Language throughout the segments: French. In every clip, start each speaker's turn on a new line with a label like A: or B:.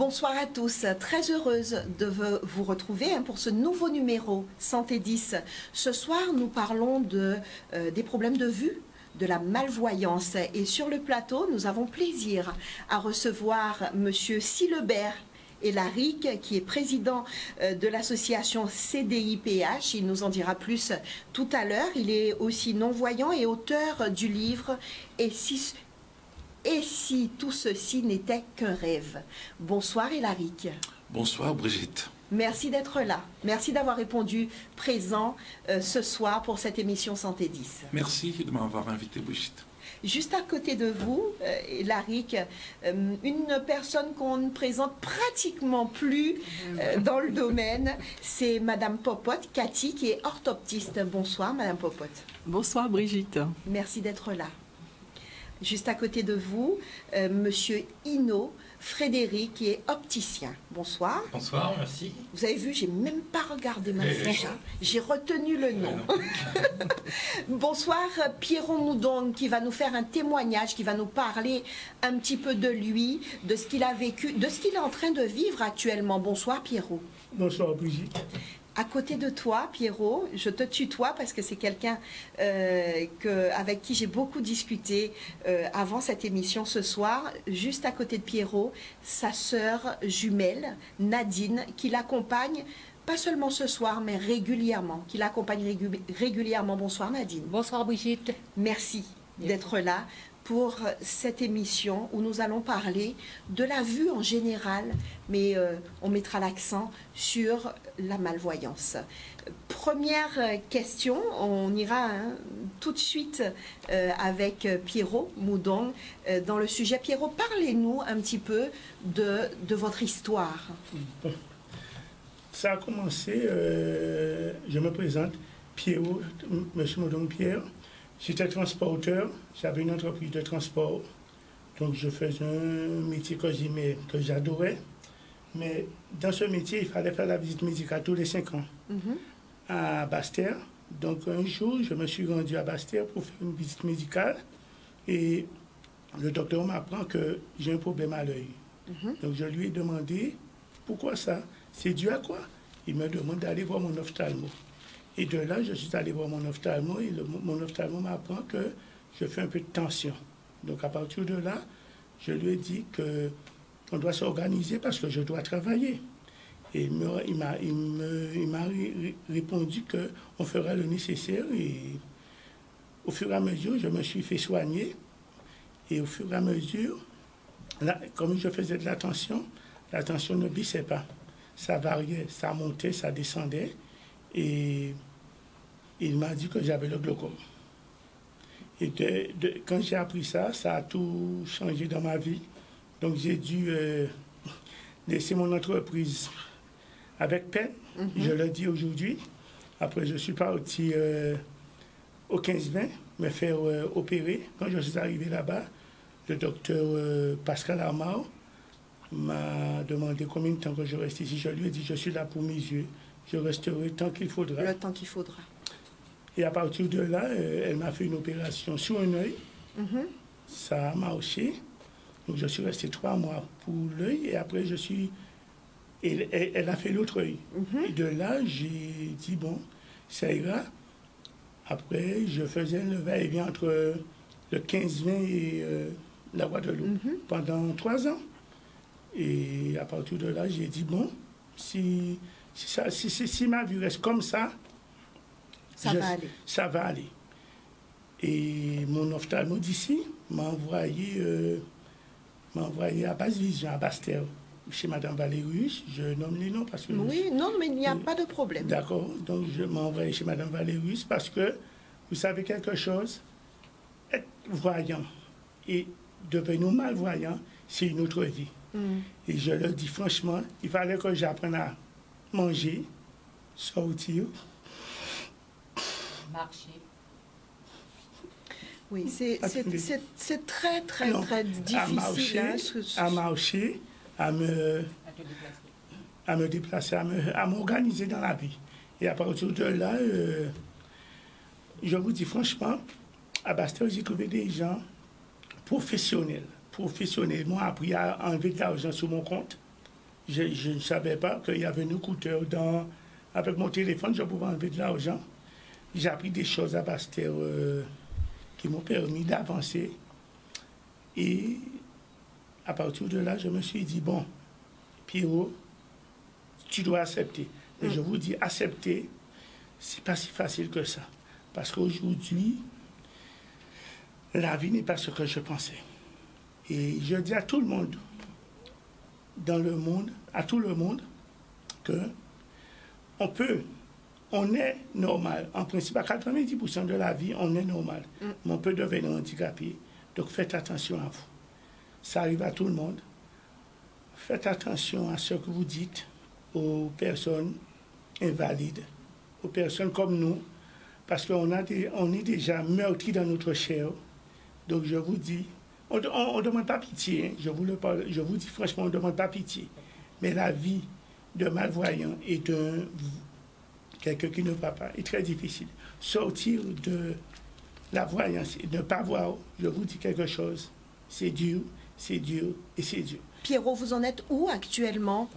A: Bonsoir à tous, très heureuse de vous retrouver pour ce nouveau numéro Santé 10. Ce soir, nous parlons des problèmes de vue, de la malvoyance. Et sur le plateau, nous avons plaisir à recevoir Monsieur Silebert Elaric, qui est président de l'association CDIPH. Il nous en dira plus tout à l'heure. Il est aussi non-voyant et auteur du livre « Et si tout ceci n'était qu'un rêve ». Bonsoir Elaric.
B: Bonsoir Brigitte.
A: Merci d'être là. Merci d'avoir répondu présent ce soir pour cette émission Santé 10.
B: Merci de m'avoir invité Brigitte.
A: Juste à côté de vous, Elaric, une personne qu'on ne présente pratiquement plus dans le domaine, c'est Madame Popote, Cathy, qui est orthoptiste. Bonsoir Madame Popote.
C: Bonsoir Brigitte.
A: Merci d'être là. Juste à côté de vous, Monsieur Hinault Frédéric, qui est opticien. Bonsoir.
D: Bonsoir, merci.
A: Vous avez vu, j'ai même pas regardé ma fiche. J'ai retenu le nom. Bonsoir, Pierrot Moudon, qui va nous faire un témoignage, qui va nous parler un petit peu de lui, de ce qu'il a vécu, de ce qu'il est en train de vivre actuellement. Bonsoir, Pierrot.
E: Bonsoir, Brigitte.
A: À côté de toi, Pierrot, je te tutoie parce que c'est quelqu'un avec qui j'ai beaucoup discuté avant cette émission ce soir. Juste à côté de Pierrot, sa sœur jumelle, Nadine, qui l'accompagne, pas seulement ce soir, mais régulièrement, qui l'accompagne régulièrement. Bonsoir Nadine.
F: Bonsoir Brigitte.
A: Merci d'être là pour cette émission où nous allons parler de la vue en général, mais on mettra l'accent sur la malvoyance. Première question, on ira tout de suite avec Pierrot Moudon dans le sujet. Pierrot, parlez-nous un petit peu de votre histoire.
E: Bon. Ça a commencé, je me présente, Pierrot, Monsieur Moudon Pierre. J'étais transporteur, j'avais une entreprise de transport, donc je faisais un métier que j'adorais. Mais dans ce métier, il fallait faire la visite médicale tous les 5 ans à Basse-Terre. Donc un jour, je me suis rendu à Basse-Terre pour faire une visite médicale et le docteur m'apprend que j'ai un problème à l'œil. Donc je lui ai demandé, pourquoi ça? C'est dû à quoi? Il me demande d'aller voir mon ophtalmo. Et de là, je suis allé voir mon ophtalmo et mon ophtalmo m'apprend que je fais un peu de tension. Donc à partir de là, je lui ai dit qu'on doit s'organiser parce que je dois travailler. Et il m'a répondu qu'on ferait le nécessaire. Et au fur et à mesure, je me suis fait soigner. Et au fur et à mesure, là, comme je faisais de la tension ne baissait pas. Ça variait, ça montait, ça descendait. Et il m'a dit que j'avais le glaucome. Et quand j'ai appris ça, ça a tout changé dans ma vie. Donc j'ai dû laisser mon entreprise avec peine, je le dis aujourd'hui. Après, je suis parti au 15-20 me faire opérer. Quand je suis arrivé là-bas, le docteur Pascal Armand m'a demandé combien de temps que je reste ici. Je lui ai dit, je suis là pour mes yeux. Je resterai tant qu'il faudra.
A: Le temps qu'il faudra.
E: Et à partir de là, elle m'a fait une opération sur un œil. Ça a marché. Donc je suis resté 3 mois pour l'œil et après elle a fait l'autre œil. Et de là, j'ai dit, bon, ça ira. Après, je faisais le va-et-vient entre le 15-20 et la Guadeloupe pendant 3 ans. Et à partir de là, j'ai dit, bon, si ma vie reste comme ça, ça va aller. Et mon ophtalmo d'ici m'a envoyé à Basse-Vision, à Basse-Terre, chez Madame Valérius. Je nomme les noms parce que...
A: Oui, non, mais il n'y a pas de problème.
E: D'accord. Donc, je m'ai envoyé chez Madame Valérius parce que, vous savez quelque chose, être voyant et devenir malvoyant, c'est une autre vie. Et je le dis franchement, il fallait que j'apprenne à manger, sortir,
F: marcher.
A: Oui, c'est très, très, très difficile.
E: À marcher, à me déplacer, à m'organiser dans la vie. Et à partir de là, je vous dis franchement, à Basse-Terre, j'ai trouvé des gens professionnels m'ont appris à enlever de l'argent sur mon compte. Je ne savais pas qu'il y avait un écouteur dans... Avec mon téléphone, je pouvais enlever de l'argent. J'ai appris des choses à Basse-Terre qui m'ont permis d'avancer. Et à partir de là, je me suis dit, bon, Pierrot, tu dois accepter. Et je vous dis, accepter, c'est pas si facile que ça. Parce qu'aujourd'hui, la vie n'est pas ce que je pensais. Et je dis à tout le monde, dans le monde, à tout le monde, que on est normal. En principe, à 90% de la vie, on est normal. Mais on peut devenir handicapé. Donc faites attention à vous. Ça arrive à tout le monde. Faites attention à ce que vous dites aux personnes invalides, aux personnes comme nous, parce qu'on est déjà meurtris dans notre chair. Donc je vous dis, on ne demande pas pitié, hein, je vous dis franchement, on ne demande pas pitié. Mais la vie de malvoyant et de quelqu'un qui ne va pas est très difficile. Sortir de la voyance et ne pas voir, je vous dis quelque chose, c'est dur et c'est dur.
A: Pierrot, vous en êtes où actuellement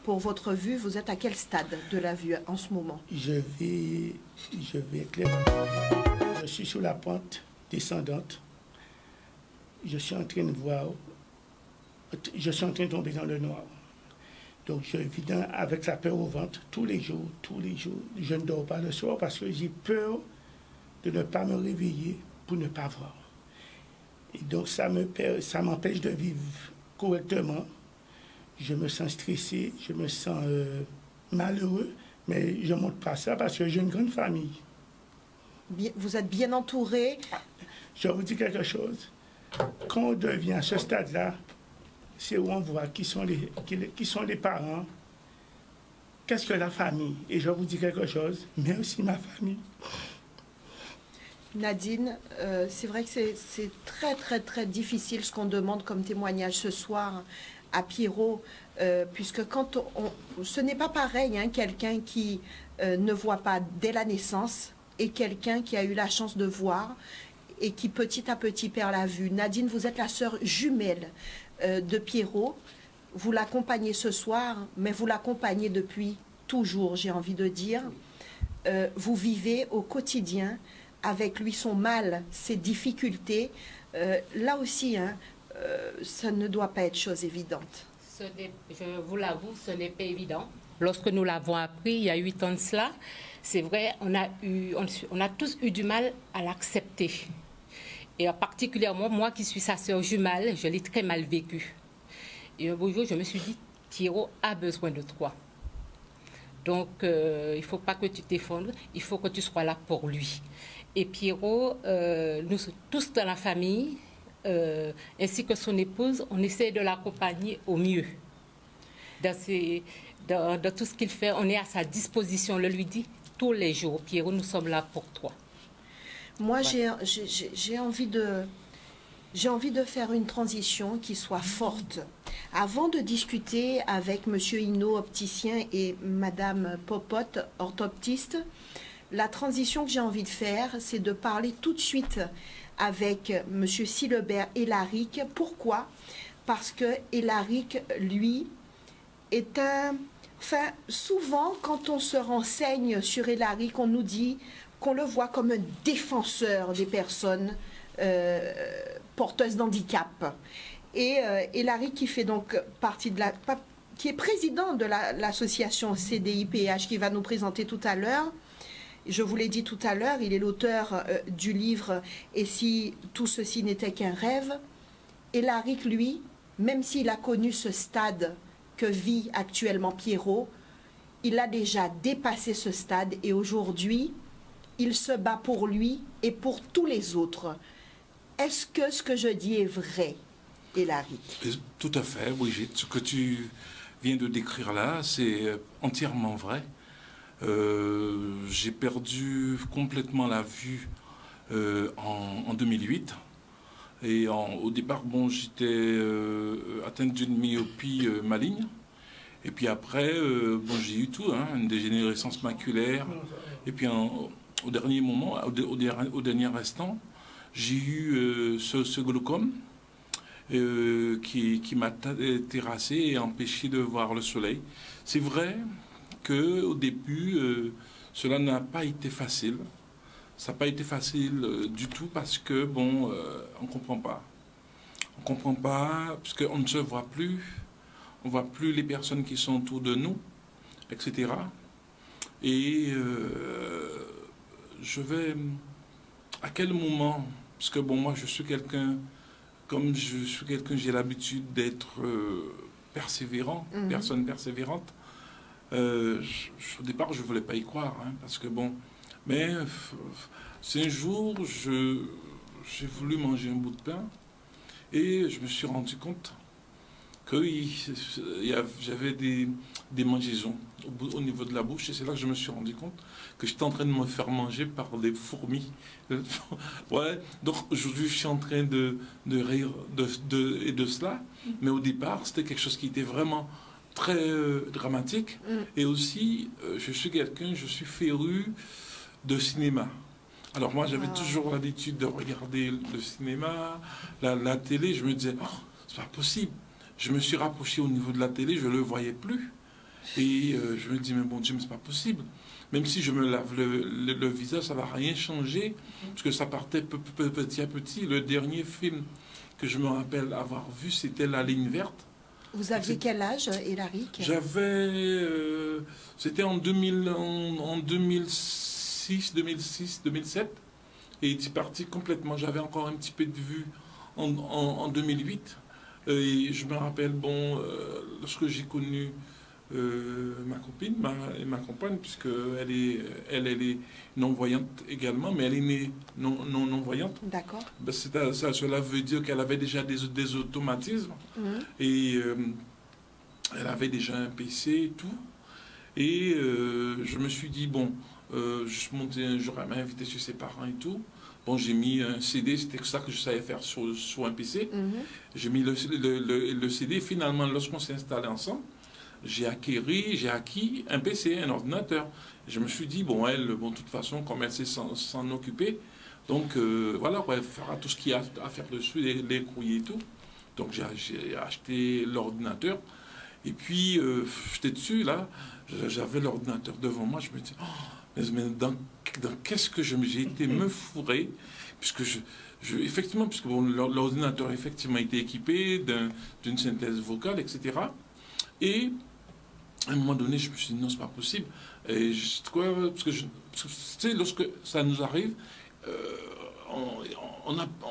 A: pour votre vue? Vous êtes à quel stade de la vue en ce moment?
E: Je vais clairement. Je suis sur la pente descendante. Je suis en train de voir. Je suis en train de tomber dans le noir. Donc je vis avec la peur au ventre tous les jours. Je ne dors pas le soir parce que j'ai peur de ne pas me réveiller pour ne pas voir. Et donc ça m'empêche de vivre correctement. Je me sens stressé, je me sens malheureux, mais je ne montre pas ça parce que j'ai une grande famille.
A: Vous êtes bien entouré.
E: Je vous dis quelque chose. Quand on devient à ce stade-là, c'est où on voit qui sont les parents, qu'est-ce que la famille. Et je vous dis quelque chose, mais aussi ma famille.
A: Nadine, c'est vrai que c'est très, très, très difficile ce qu'on demande comme témoignage ce soir à Pierrot, puisque ce n'est pas pareil, hein, quelqu'un qui ne voit pas dès la naissance et quelqu'un qui a eu la chance de voir et qui petit à petit perd la vue. Nadine, vous êtes la sœur jumelle de Pierrot. Vous l'accompagnez ce soir, mais vous l'accompagnez depuis toujours, j'ai envie de dire. Vous vivez au quotidien avec lui son mal, ses difficultés. Là aussi, hein, ça ne doit pas être chose évidente.
C: Je vous l'avoue, ce n'est pas évident. Lorsque nous l'avons appris, il y a 8 ans de cela, c'est vrai, on a tous eu du mal à l'accepter. Et particulièrement, moi qui suis sa sœur jumelle, je l'ai très mal vécu. Et un beau jour, je me suis dit, Pierrot a besoin de toi. Donc, il ne faut pas que tu t'effondres, il faut que tu sois là pour lui. Et Pierrot, nous tous dans la famille, ainsi que son épouse, on essaie de l'accompagner au mieux. Dans tout ce qu'il fait, on est à sa disposition. On le lui dit tous les jours, Pierrot, nous sommes là pour toi.
A: Moi, j'ai envie de faire une transition qui soit forte. Avant de discuter avec M. Hinault, opticien, et Mme Popote, orthoptiste, la transition que j'ai envie de faire, c'est de parler tout de suite avec M. Silebert Elaric. Pourquoi? Parce que Elaric, lui, est un... Enfin, souvent, quand on se renseigne sur Elaric, on nous dit qu'on le voit comme un défenseur des personnes porteuses d'handicap. Et Elaric, qui fait donc partie de qui est président de l'association CDIPH, qui va nous présenter tout à l'heure. Je vous l'ai dit tout à l'heure, il est l'auteur du livre « Et si tout ceci n'était qu'un rêve ». Elaric, lui, même s'il a connu ce stade que vit actuellement Pierrot, il a déjà dépassé ce stade et aujourd'hui, il se bat pour lui et pour tous les autres. Est-ce que ce que je dis est vrai, Elaric?
B: Tout à fait, Brigitte. Ce que tu viens de décrire là, c'est entièrement vrai. J'ai perdu complètement la vue en 2008. Et au départ, bon, j'étais atteinte d'une myopie maligne. Et puis après, bon, j'ai eu tout, hein, une dégénérescence maculaire. Et puis au dernier moment, au dernier instant, j'ai eu ce glaucome. qui m'a terrassé et empêché de voir le soleil. C'est vrai qu'au début, cela n'a pas été facile. Ça n'a pas été facile du tout parce que, bon, on ne comprend pas. On ne comprend pas parce qu'on ne se voit plus. On ne voit plus les personnes qui sont autour de nous, etc. Et je vais... À quel moment? Parce que, bon, moi, je suis quelqu'un... Comme je suis quelqu'un, j'ai l'habitude d'être persévérant, personne persévérante. Au départ, je ne voulais pas y croire, hein, parce que, bon... Mais c'est un jour, j'ai voulu manger un bout de pain et je me suis rendu compte que j'avais des mangeaisons au niveau de la bouche, et c'est là que je me suis rendu compte que j'étais en train de me faire manger par des fourmis. Ouais, donc aujourd'hui je suis en train de rire de cela, mais au départ c'était quelque chose qui était vraiment très dramatique. Et aussi je suis féru de cinéma. Alors moi j'avais toujours l'habitude de regarder le cinéma, la télé, je me disais oh, c'est pas possible. Je me suis rapproché au niveau de la télé, je ne le voyais plus. Et je me dis, mais bon Dieu, mais c'est pas possible. Même si je me lave le visage, ça ne va rien changer. Parce que ça partait petit à petit. Le dernier film que je me rappelle avoir vu, c'était La Ligne Verte.
A: Vous aviez quel âge, Hilary?
B: J'avais... c'était en 2006, 2007. Et il est parti complètement. J'avais encore un petit peu de vue en 2008. Et je me rappelle, bon, lorsque j'ai connu ma copine, ma compagne, puisqu'elle est non-voyante également, mais elle est née non-voyante.
A: D'accord.
B: Ben, cela veut dire qu'elle avait déjà des automatismes. Et elle avait déjà un PC et tout. Et je me suis dit, bon, je montais un jour, elle m'a invité chez ses parents et tout. Bon, j'ai mis un CD, c'était ça que je savais faire sur un PC. J'ai mis le CD. Finalement, lorsqu'on s'est installé ensemble, j'ai acquis un PC, un ordinateur. Je me suis dit, bon, elle, bon, de toute façon, comme elle sait s'en occuper, donc voilà, elle fera tout ce qu'il y a à faire dessus, les courriers et tout. Donc j'ai acheté l'ordinateur. Et puis, j'étais dessus, là, j'avais l'ordinateur devant moi, je me dis, oh, mais dans qu'est-ce que j'ai été me fourrer, puisque effectivement, puisque bon, l'ordinateur effectivement était équipé d'une synthèse vocale, etc. Et à un moment donné, je me suis dit non, c'est pas possible. Et parce que tu sais, lorsque ça nous arrive,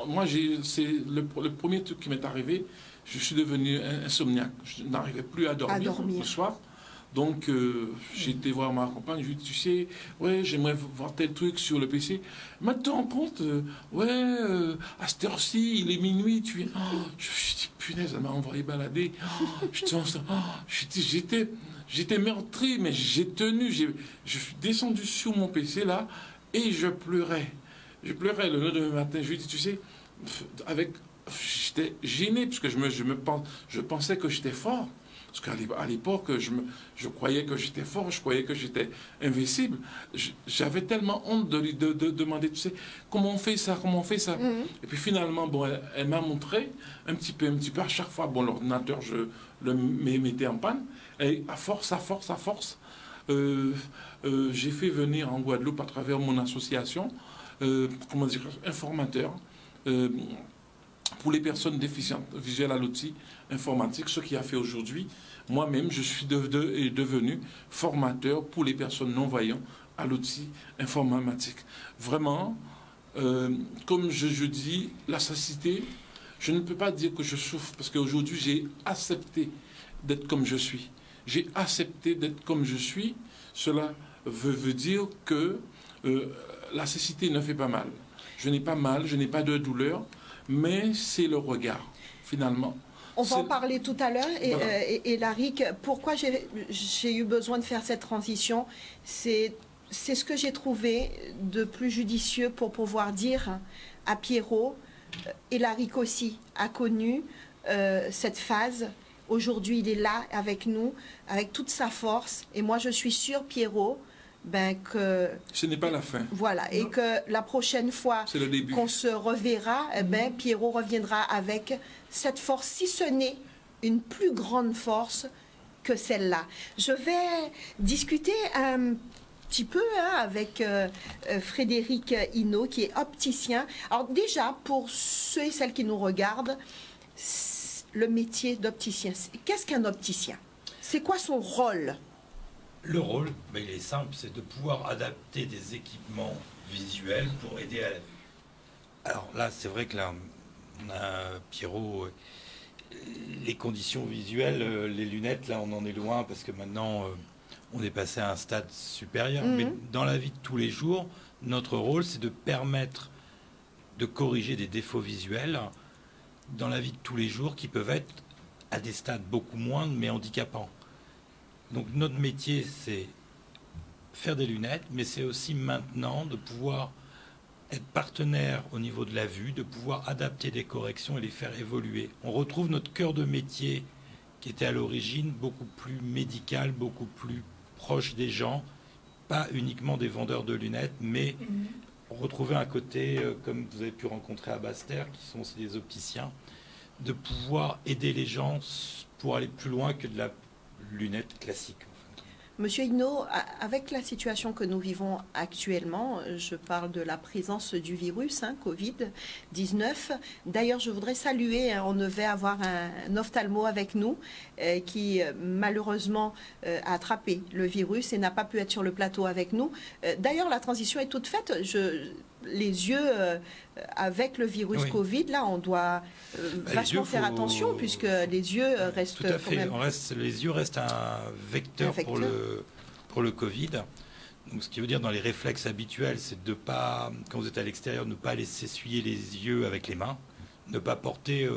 B: moi, c'est le premier truc qui m'est arrivé, je suis devenu insomniaque. Je n'arrivais plus à dormir le soir. Donc, j'ai été voir ma compagne, je lui ai dit, tu sais, ouais, j'aimerais voir tel truc sur le PC. Mais tu te rends compte, à cette heure-ci, il est minuit, tu viens. Oh, je me suis dit, punaise, elle m'a envoyé balader. J'étais meurtri, mais j'ai tenu. Je suis descendu sur mon PC, là, et je pleurais. Je pleurais le lendemain matin. Je lui ai dit, tu sais, j'étais gêné, parce que je pensais que j'étais fort. Parce qu'à l'époque, je croyais que j'étais fort, je croyais que j'étais invincible. J'avais tellement honte de lui demander, tu sais, comment on fait ça, comment on fait ça. Et puis finalement, bon, elle m'a montré un petit peu, à chaque fois, bon, l'ordinateur, je le mettais en panne. Et à force, j'ai fait venir en Guadeloupe, à travers mon association, comment dire, informateur, pour les personnes déficientes visuelles à l'outil informatique, ce qui a fait aujourd'hui, moi-même, je suis devenu formateur pour les personnes non-voyantes à l'outil informatique. Vraiment, comme je dis, la cécité, je ne peux pas dire que je souffre, parce qu'aujourd'hui, j'ai accepté d'être comme je suis. J'ai accepté d'être comme je suis. Cela veut dire que la cécité ne fait pas mal. Je n'ai pas mal, je n'ai pas de douleur, mais c'est le regard, finalement.
A: On va en parler tout à l'heure. Et Laric, pourquoi j'ai eu besoin de faire cette transition, c'est ce que j'ai trouvé de plus judicieux pour pouvoir dire à Pierrot, et Laric aussi a connu cette phase. Aujourd'hui, il est là avec nous, avec toute sa force. Et moi, je suis sûre, Pierrot, ben, que...
B: Ce n'est pas la fin.
A: Voilà, et que la prochaine fois
B: C'est le début.
A: qu'on se reverra, eh ben, Pierrot reviendra avec cette force, si ce n'est une plus grande force que celle-là. Je vais discuter un petit peu avec Frédéric Hinault, qui est opticien. Alors déjà, pour ceux et celles qui nous regardent, le métier d'opticien, qu'est-ce qu'un opticien? C'est quoi son rôle?
D: Le rôle, il est simple, c'est de pouvoir adapter des équipements visuels pour aider à la vue. Alors là, c'est vrai que là, on a Pierrot, les conditions visuelles, les lunettes, là, on en est loin parce que maintenant, on est passé à un stade supérieur. Mais dans la vie de tous les jours, notre rôle, c'est de permettre de corriger des défauts visuels dans la vie de tous les jours qui peuvent être à des stades beaucoup moindres, mais handicapants. Donc notre métier, c'est faire des lunettes, mais c'est aussi maintenant de pouvoir être partenaire au niveau de la vue, de pouvoir adapter des corrections et les faire évoluer. On retrouve notre cœur de métier qui était à l'origine beaucoup plus médical, beaucoup plus proche des gens, pas uniquement des vendeurs de lunettes, mais on retrouvait un côté, comme vous avez pu rencontrer à Basse-Terre, qui sont aussi des opticiens, de pouvoir aider les gens pour aller plus loin que de la lunette classique.
A: Monsieur Hinault, avec la situation que nous vivons actuellement, je parle de la présence du virus, Covid-19. D'ailleurs, je voudrais saluer, on devait avoir un ophtalmo avec nous qui malheureusement a attrapé le virus et n'a pas pu être sur le plateau avec nous. D'ailleurs, la transition est toute faite. Les yeux avec le virus Covid, là, on doit vachement faire attention puisque les yeux restent
D: tout à fait.
A: quand même...
D: Les yeux restent un vecteur, pour le Covid. Donc, ce qui veut dire dans les réflexes habituels, c'est de ne pas, quand vous êtes à l'extérieur, ne pas aller s'essuyer les yeux avec les mains, ne pas porter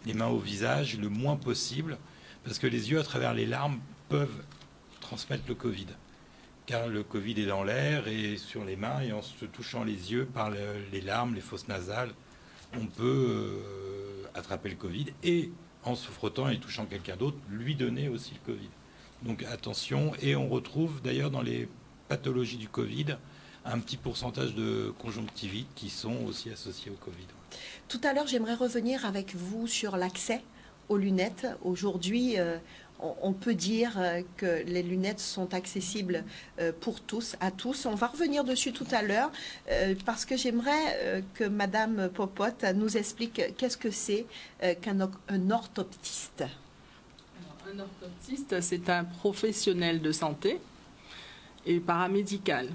D: les mains au visage le moins possible, parce que les yeux, à travers les larmes, peuvent transmettre le Covid. Car le Covid est dans l'air et sur les mains, et en se touchant les yeux par les larmes, les fosses nasales, on peut attraper le Covid et en se frottant et touchant quelqu'un d'autre, lui donner aussi le Covid. Donc attention, et on retrouve d'ailleurs dans les pathologies du Covid un petit pourcentage de conjonctivites qui sont aussi associés au Covid.
A: Tout à l'heure, j'aimerais revenir avec vous sur l'accès aux lunettes. Aujourd'hui, on peut dire que les lunettes sont accessibles pour tous, à tous. On va revenir dessus tout à l'heure parce que j'aimerais que Madame Popote nous explique qu'est-ce que c'est qu'un orthoptiste.
F: Un orthoptiste, c'est un professionnel de santé et paramédical.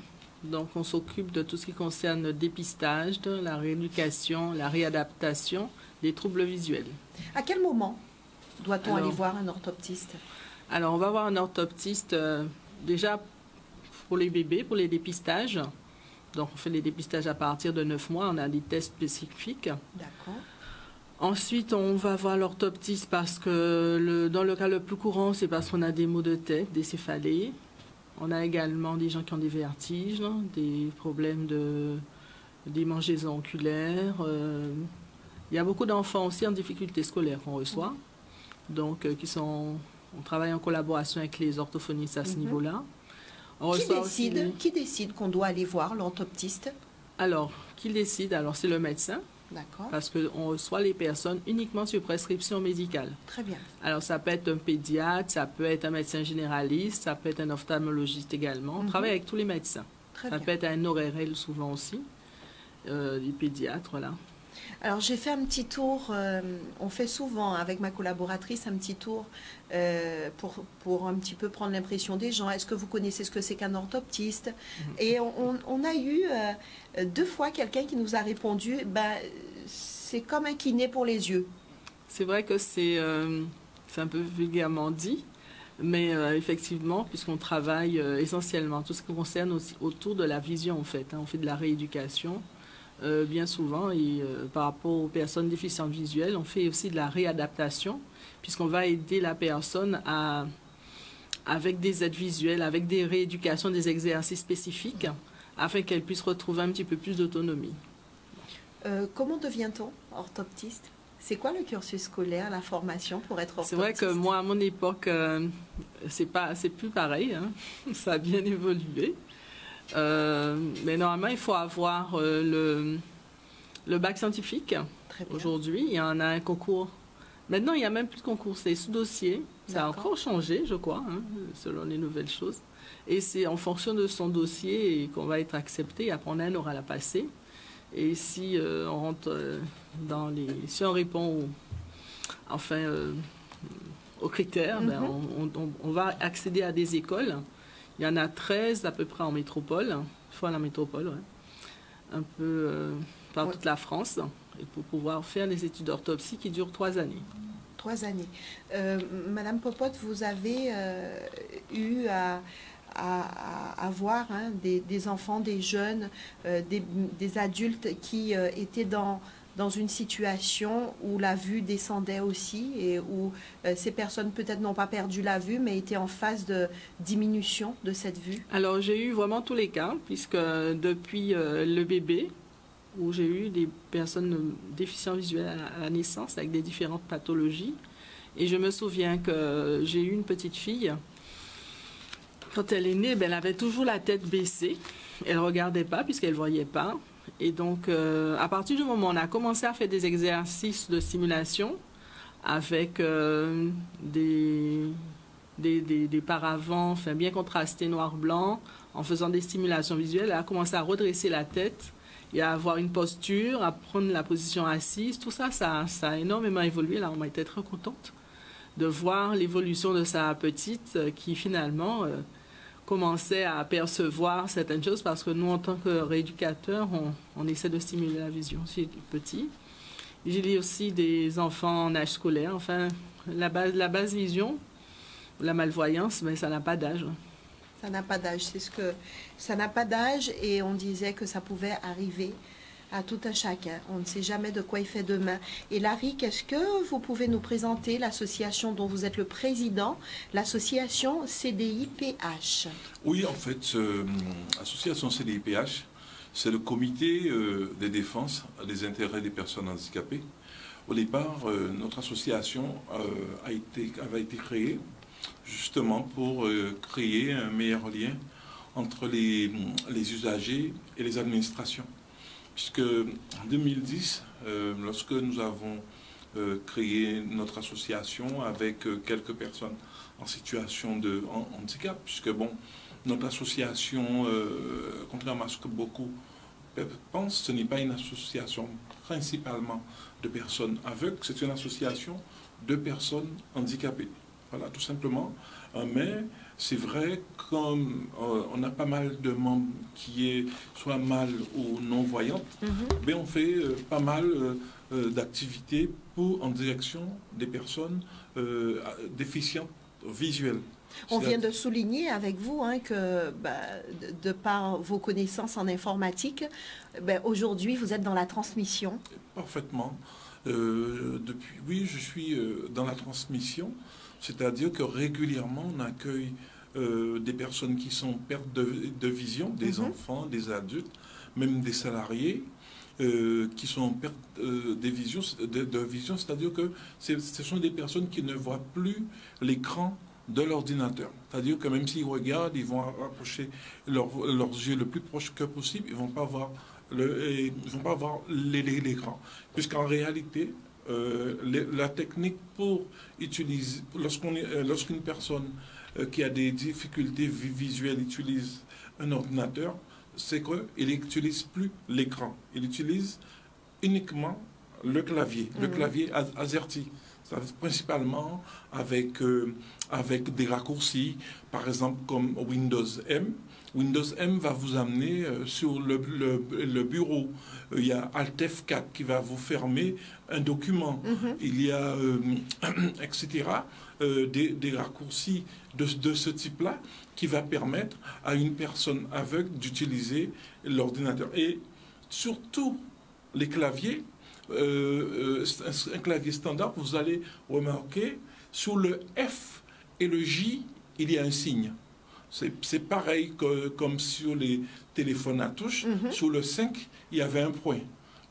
F: Donc, on s'occupe de tout ce qui concerne le dépistage, la rééducation, la réadaptation des troubles visuels.
A: À quel moment doit-on aller voir un orthoptiste?
F: Alors, on va voir un orthoptiste déjà pour les bébés, pour les dépistages. Donc, on fait les dépistages à partir de 9 mois. On a des tests spécifiques.
A: D'accord.
F: Ensuite, on va voir l'orthoptiste parce que dans le cas le plus courant, c'est parce qu'on a des maux de tête, des céphalées. On a également des gens qui ont des vertiges, des problèmes des mangeaisons oculaires. Il y a beaucoup d'enfants aussi en difficulté scolaire qu'on reçoit. Donc, on travaille en collaboration avec les orthophonistes à ce niveau-là.
A: Qui décide qu'on doit aller voir l'orthoptiste?
F: Alors, qui décide? Alors, c'est le médecin.
A: D'accord.
F: Parce qu'on reçoit les personnes uniquement sur prescription médicale.
A: Très bien.
F: Alors, ça peut être un pédiatre, ça peut être un médecin généraliste, ça peut être un ophtalmologiste également. On travaille avec tous les médecins. Ça peut être un ORL souvent aussi, des pédiatres, voilà.
A: Alors, j'ai fait un petit tour, on fait souvent avec ma collaboratrice un petit tour pour un petit peu prendre l'impression des gens. Est-ce que vous connaissez ce que c'est qu'un orthoptiste? Et on a eu 2 fois quelqu'un qui nous a répondu, c'est comme un kiné pour les yeux.
F: C'est vrai que c'est un peu vulgairement dit, mais effectivement, puisqu'on travaille essentiellement tout ce qui concerne aussi autour de la vision, en fait. On fait de la rééducation. Bien souvent, et par rapport aux personnes déficientes visuelles, on fait aussi de la réadaptation, puisqu'on va aider la personne avec des aides visuelles, avec des rééducations, des exercices spécifiques, afin qu'elle puisse retrouver un petit peu plus d'autonomie.
A: Comment devient-on orthoptiste? C'est quoi le cursus scolaire, la formation pour être orthodontiste?
F: C'est vrai que moi, à mon époque, c'est plus pareil. Hein. Ça a bien évolué. Mais normalement, il faut avoir le bac scientifique. Aujourd'hui, il y en a un concours. Maintenant, il n'y a même plus de concours, c'est sous dossier. Ça a encore changé, je crois, hein, selon les nouvelles choses. Et c'est en fonction de son dossier qu'on va être accepté. Après, on a un oral à passer. Et si on rentre si on répond aux critères, on va accéder à des écoles. Il y en a 13 à peu près en métropole, la métropole, ouais. Un peu par toute la France, et pour pouvoir faire les études d'orthopsie qui durent 3 années.
A: 3 années. Madame Popote, vous avez eu à voir des enfants, des jeunes, des adultes qui étaient dans une situation où la vue descendait aussi et où ces personnes peut-être n'ont pas perdu la vue mais étaient en phase de diminution de cette vue?
F: Alors j'ai eu vraiment tous les cas puisque depuis le bébé, où j'ai eu des personnes déficientes visuelles à la naissance avec des différentes pathologies. Et je me souviens que j'ai eu une petite fille. Quand elle est née, elle avait toujours la tête baissée. Elle ne regardait pas puisqu'elle ne voyait pas. Et donc, à partir du moment où on a commencé à faire des exercices de simulation avec des paravents bien contrastés noir-blanc, en faisant des stimulations visuelles, elle a commencé à redresser la tête et à avoir une posture, à prendre la position assise. Tout ça, ça a énormément évolué. Là, on m'a été très contente de voir l'évolution de sa petite qui, finalement, commençait à percevoir certaines choses parce que nous, en tant que rééducateurs, on essaie de stimuler la vision chez les petits. J'ai aussi des enfants en âge scolaire. Enfin, la basse vision, la malvoyance, mais ça n'a pas d'âge.
A: Ça n'a pas d'âge, ça n'a pas d'âge et on disait que ça pouvait arriver à tout un chacun. On ne sait jamais de quoi il fait demain. Et Larry, est-ce que vous pouvez nous présenter l'association dont vous êtes le président, l'association CDIPH?
B: Oui, en fait, l'association CDIPH, c'est le comité de défense des intérêts des personnes handicapées. Au départ, notre association avait été créée justement pour créer un meilleur lien entre les usagers et les administrations. Puisque en 2010, lorsque nous avons créé notre association avec quelques personnes en situation de handicap, puisque bon, notre association, contrairement à ce que beaucoup pensent, ce n'est pas une association principalement de personnes aveugles, c'est une association de personnes handicapées. Voilà, tout simplement. Mais c'est vrai, comme on a pas mal de membres qui est soit mal ou non-voyantes, mais on fait pas mal d'activités en direction des personnes déficientes visuelles.
A: On vient de souligner avec vous que de par vos connaissances en informatique, aujourd'hui vous êtes dans la transmission. Parfaitement.
B: Oui, je suis dans la transmission. C'est-à-dire que régulièrement, on accueille des personnes qui sont pertes de vision, des enfants, des adultes, même des salariés qui sont pertes de vision, c'est-à-dire que ce sont des personnes qui ne voient plus l'écran de l'ordinateur. C'est-à-dire que même s'ils regardent, ils vont rapprocher leurs yeux le plus proche que possible, ils ne vont pas voir l'écran. Puisqu'en réalité, la technique pour utiliser, lorsqu'une personne qui a des difficultés visuelles utilise un ordinateur, c'est qu'il n'utilise plus l'écran. Il utilise uniquement le clavier AZERTY. Principalement avec des raccourcis, par exemple comme Windows M. Windows M va vous amener sur le bureau. Il y a Alt F4 qui va vous fermer un document. Il y a, etc., des raccourcis de ce type-là qui va permettre à une personne aveugle d'utiliser l'ordinateur. Et surtout, les claviers, un clavier standard, vous allez remarquer, sur le F et le J, il y a un signe. C'est pareil comme sur les téléphones à touche. Sur le 5, il y avait un point.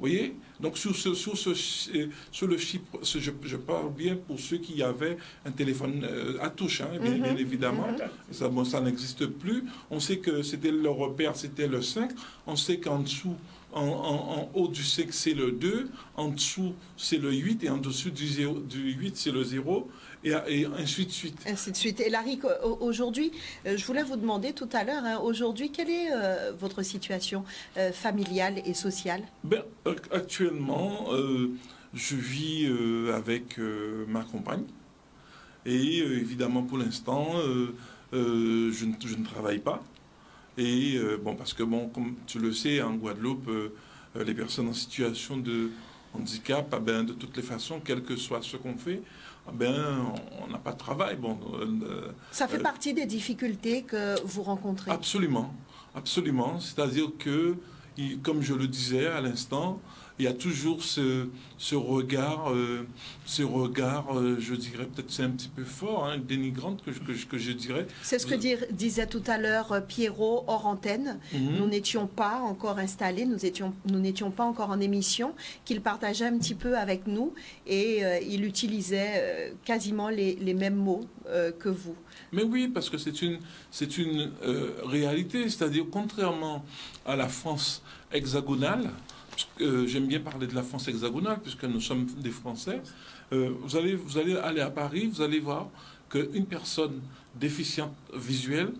B: voyez? Donc sur le chiffre, je parle bien pour ceux qui avaient un téléphone à touche, hein, bien évidemment. Ça n'existe plus. On sait que c'était le repère, c'était le 5. On sait qu'en dessous, en haut du 5, c'est le 2. En dessous, c'est le 8. Et en dessous du 8, c'est le 0. Et ainsi de suite.
A: Ainsi de suite. Et Larry, aujourd'hui, je voulais vous demander tout à l'heure, hein, aujourd'hui, quelle est votre situation familiale et sociale?
B: Actuellement, je vis avec ma compagne. Et évidemment, pour l'instant, je ne travaille pas. Et parce que, comme tu le sais, en Guadeloupe, les personnes en situation de handicap, de toutes les façons, quel que soit ce qu'on fait, on n'a pas de travail.
A: Ça fait partie des difficultés que vous rencontrez?
B: Absolument, absolument. C'est-à-dire que, comme je le disais à l'instant, il y a toujours ce regard, je dirais, peut-être c'est un petit peu fort, hein, dénigrant que je dirais.
A: C'est ce que disait tout à l'heure Pierrot hors antenne. Nous n'étions pas encore installés, nous n'étions pas encore en émission, qu'il partageait un petit peu avec nous et il utilisait quasiment les mêmes mots que vous.
B: Mais oui, parce que c'est une réalité, c'est-à-dire contrairement à la France hexagonale, j'aime bien parler de la France hexagonale, puisque nous sommes des Français. Vous allez aller à Paris, vous allez voir qu'une personne déficiente visuelle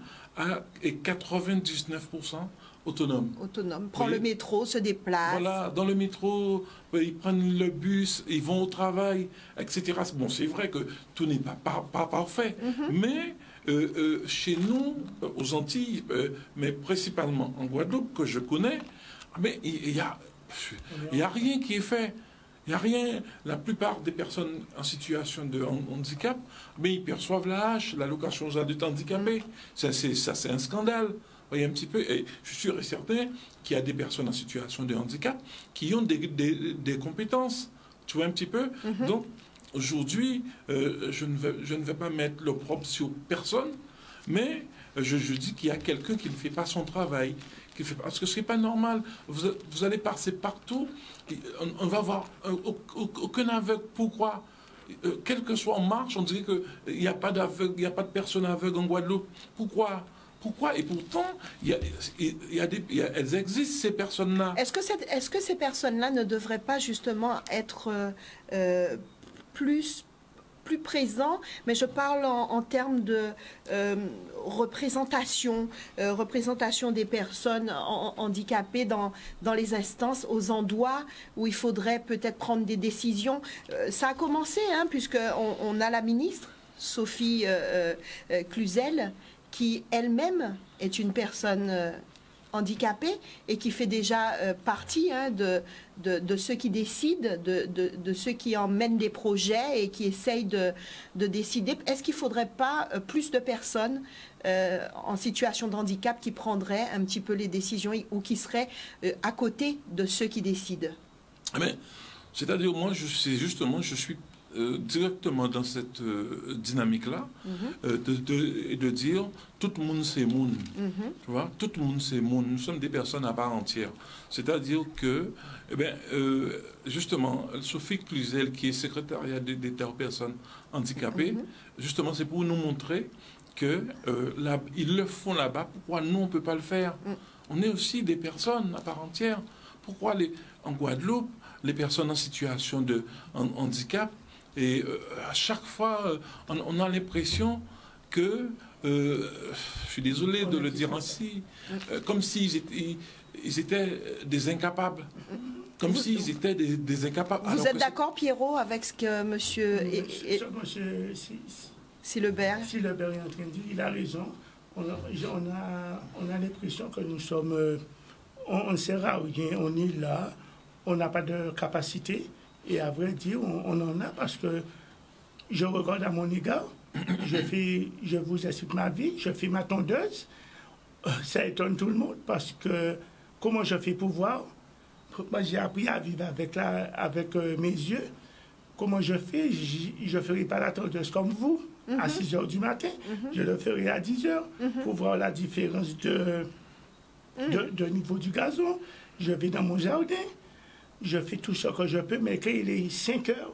B: est 99% autonome.
A: Autonome. Prend le métro, se déplace.
B: Voilà, dans le métro, ils prennent le bus, ils vont au travail, etc. Bon, c'est vrai que tout n'est pas parfait, mais chez nous, aux Antilles, mais principalement en Guadeloupe, que je connais, mais il y a rien qui est fait. Il n'y a rien. La plupart des personnes en situation de handicap, mais ils perçoivent l'allocation aux adultes handicapés. Ça, c'est un scandale. Vous voyez un petit peu. Et je suis sûr et certain qu'il y a des personnes en situation de handicap qui ont des compétences. Tu vois un petit peu. Donc, aujourd'hui, je ne vais pas mettre l'opprobre sur personne, mais je dis qu'il y a quelqu'un qui ne fait pas son travail. Parce que ce n'est pas normal. Vous allez passer partout, on va voir aucun aveugle. Pourquoi? Quel que soit en marche, on dirait qu'il n'y a pas d'aveugle, il n'y a pas de personne aveugle en Guadeloupe. Pourquoi? Et pourtant, elles existent, ces personnes-là.
A: Est-ce que ces personnes-là ne devraient pas justement être plus présents, mais je parle en termes de représentation des personnes handicapées dans les instances, aux endroits où il faudrait peut-être prendre des décisions. Ça a commencé, hein, puisqu'on a la ministre, Sophie Cluzel, qui elle-même est une personne handicapés et qui fait déjà partie, hein, de ceux qui décident, de ceux qui emmènent des projets et qui essayent de décider. Est-ce qu'il ne faudrait pas plus de personnes en situation de handicap qui prendraient un petit peu les décisions ou qui seraient à côté de ceux qui décident?
B: C'est-à-dire, moi, je suis directement dans cette dynamique-là, de dire tout le monde c'est monde. Tu vois, tout le monde c'est monde. Nous sommes des personnes à part entière. C'est-à-dire que, justement, Sophie Cluzel, qui est secrétariat d'État aux personnes handicapées, justement, c'est pour nous montrer que ils le font là-bas. Pourquoi nous on peut pas le faire? On est aussi des personnes à part entière. Pourquoi en Guadeloupe, les personnes en situation de handicap, et à chaque fois, on a l'impression que, je suis désolé de le dire ainsi, comme s'ils étaient des incapables. Comme s'ils étaient des incapables.
A: Vous êtes d'accord, Pierrot, avec ce que monsieur Silebert
E: est en train de dire? Il a raison. On a l'impression que nous sommes... on ne sert à rien, on est là, on n'a pas de capacité. Et à vrai dire, on en a parce que je regarde à mon égard, je vous explique ma vie, je fais ma tondeuse. Ça étonne tout le monde parce que comment je fais pour voir? Moi, j'ai appris à vivre avec mes yeux. Comment je fais? Je ne ferai pas la tondeuse comme vous, à 6 h du matin. Je le ferai à 10 h pour voir la différence de niveau du gazon. Je vais dans mon jardin. je fais tout ce que je peux, mais quand il est 5 heures,